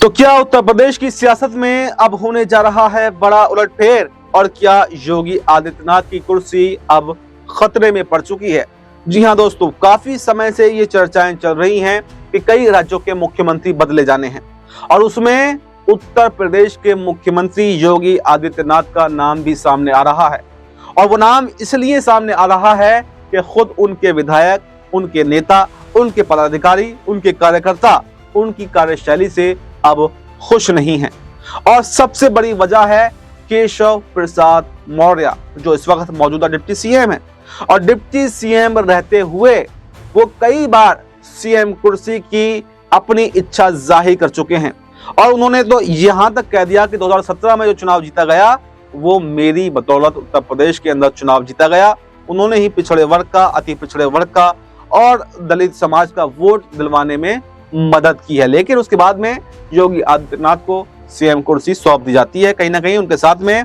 तो क्या उत्तर प्रदेश की सियासत में अब होने जा रहा है बड़ा उलटफेर और क्या योगी आदित्यनाथ की कुर्सी अब खतरे में पड़ चुकी है? जी हां दोस्तों, काफी समय से ये चर्चाएं चल रही हैं कि कई राज्यों के मुख्यमंत्री बदले जाने हैं और उसमें उत्तर प्रदेश के मुख्यमंत्री योगी आदित्यनाथ का नाम भी सामने आ रहा है। और वो नाम इसलिए सामने आ रहा है कि खुद उनके विधायक, उनके नेता, उनके पदाधिकारी, उनके कार्यकर्ता उनकी कार्यशैली से अब खुश नहीं हैं। और सबसे बड़ी वजह है केशव प्रसाद मौर्य, जो इस वक्त मौजूदा डिप्टी सीएम है। और डिप्टी सीएम रहते हुए वो कई बार सीएम कुर्सी की अपनी इच्छा जाहिर कर चुके हैं और उन्होंने तो यहां तक कह दिया कि 2017 में जो चुनाव जीता गया वो मेरी बदौलत उत्तर प्रदेश के अंदर चुनाव जीता गया। उन्होंने ही पिछड़े वर्ग का, अति पिछड़े वर्ग का और दलित समाज का वोट दिलवाने में मदद की है। लेकिन उसके बाद में योगी आदित्यनाथ को सीएम कुर्सी सौंप दी जाती है। कहीं ना कहीं उनके साथ में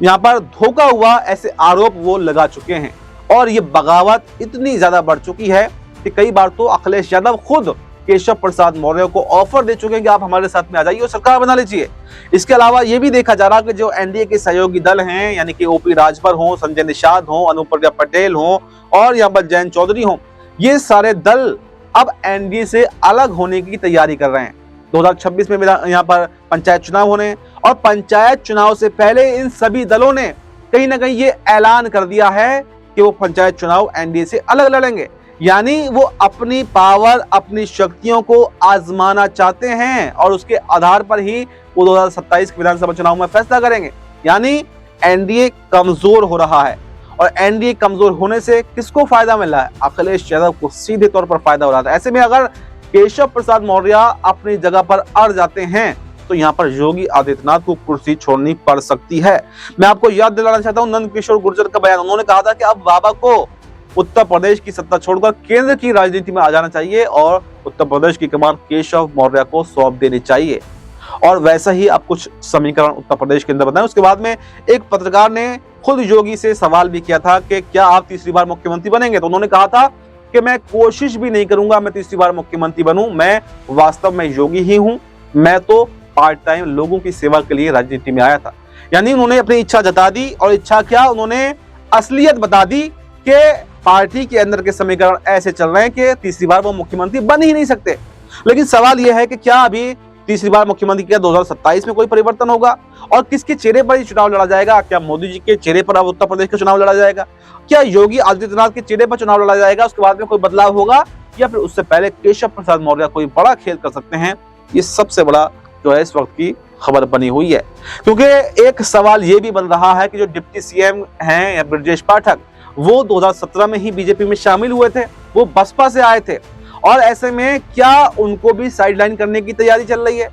यहाँ पर धोखा हुआ, ऐसे आरोप वो लगा चुके हैं। और ये बगावत इतनी ज्यादा बढ़ चुकी है कि कई बार तो अखिलेश यादव खुद केशव प्रसाद मौर्य को ऑफर दे चुके हैं कि आप हमारे साथ में आ जाइए और सरकार बना लीजिए। इसके अलावा ये भी देखा जा रहा है कि जो एनडीए के सहयोगी दल हैं, यानी कि ओपी राजभर हो, संजय निषाद हो, अनुप्रिया पटेल हो और यहाँ पर जयंत चौधरी हो, ये सारे दल अब एनडीए से अलग होने की तैयारी कर रहे हैं। 2026 में यहाँ पर पंचायत चुनाव होने और पंचायत चुनाव से पहले इन सभी दलों ने कहीं ना कहीं ये ऐलान कर दिया है कि वो पंचायत चुनाव एनडीए से अलग लड़ेंगे। यानी वो अपनी पावर, अपनी शक्तियों को आजमाना चाहते हैं और उसके आधार पर ही वो 2027 के विधानसभा चुनाव में फैसला करेंगे। यानी एनडीए कमजोर हो रहा है और एनडीए कमजोर होने से किसको फायदा मिल रहा है? अखिलेश यादव को सीधे तौर पर फायदा हो रहा था। ऐसे में अगर केशव प्रसाद मौर्य अपनी जगह पर अड़ जाते हैं तो यहाँ पर योगी आदित्यनाथ को कुर्सी छोड़नी पड़ सकती है। मैं आपको याद दिलाना चाहता हूँ नंद किशोर गुर्जर का बयान। उन्होंने कहा था कि अब बाबा को उत्तर प्रदेश की सत्ता छोड़कर केंद्र की राजनीति में आ जाना चाहिए और उत्तर प्रदेश की कमान केशव मौर्य को सौंप देनी चाहिए। और वैसा ही अब कुछ समीकरण उत्तर प्रदेश के अंदर बताएं। उसके बाद में एक पत्रकार ने खुद योगी से सवाल भी किया था कि क्या आप तीसरी बार मुख्यमंत्री बनेंगे? तो उन्होंने कहा था कि मैं कोशिश भी नहीं करूंगा मैं तीसरी बार मुख्यमंत्री बनूं, मैं वास्तव में योगी ही हूं, मैं तो पार्ट टाइम लोगों की सेवा के लिए राजनीति में आया था। यानी उन्होंने अपनी इच्छा जता दी और इच्छा क्या, उन्होंने असलियत बता दी कि पार्टी के अंदर के समीकरण ऐसे चल रहे हैं कि तीसरी बार वो मुख्यमंत्री बन ही नहीं सकते। लेकिन सवाल यह है कि क्या अभी तीसरी बार मुख्यमंत्री क्या 2027 में कोई परिवर्तन होगा और किसके चेहरे पर चुनाव लड़ा जाएगा? क्या मोदी जी के चेहरे पर अब उत्तर प्रदेश का चुनाव लड़ा जाएगा? क्या योगी आदित्यनाथ के चेहरे पर चुनाव लड़ा जाएगा? उसके बाद में कोई बदलाव होगा या फिर उससे पहले केशव प्रसाद मौर्य कोई बड़ा खेल कर सकते हैं? ये सबसे बड़ा जो है इस वक्त की खबर बनी हुई है। क्योंकि एक सवाल ये भी बन रहा है कि जो डिप्टी सीएम हैं या ब्रजेश पाठक, वो 2017 में ही बीजेपी में शामिल हुए थे, वो बसपा से आए थे और ऐसे में क्या उनको भी साइडलाइन करने की तैयारी चल रही है?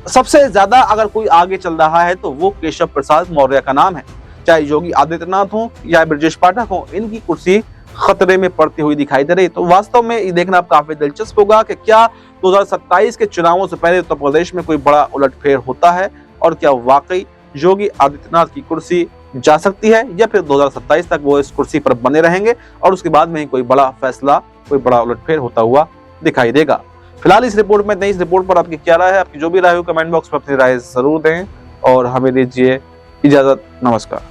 सबसे ज्यादा अगर कोई आगे चल रहा है तो वो केशव प्रसाद मौर्य का नाम है। चाहे योगी आदित्यनाथ हो या ब्रजेश पाठक हो, इनकी कुर्सी खतरे में पड़ती हुई दिखाई दे रही। तो वास्तव में ये देखना काफी दिलचस्प होगा कि क्या 2027 के चुनावों से पहले उत्तर प्रदेश में कोई बड़ा उलटफेर होता है और क्या वाकई योगी आदित्यनाथ की कुर्सी जा सकती है या फिर 2027 तक वो इस कुर्सी पर बने रहेंगे और उसके बाद में ही कोई बड़ा फैसला, कोई बड़ा उलटफेर होता हुआ दिखाई देगा। फिलहाल इस रिपोर्ट में नहीं, इस रिपोर्ट पर आपकी क्या राय है? आपकी जो भी राय हो कमेंट बॉक्स में अपनी राय जरूर दें और हमें दीजिए इजाजत। नमस्कार।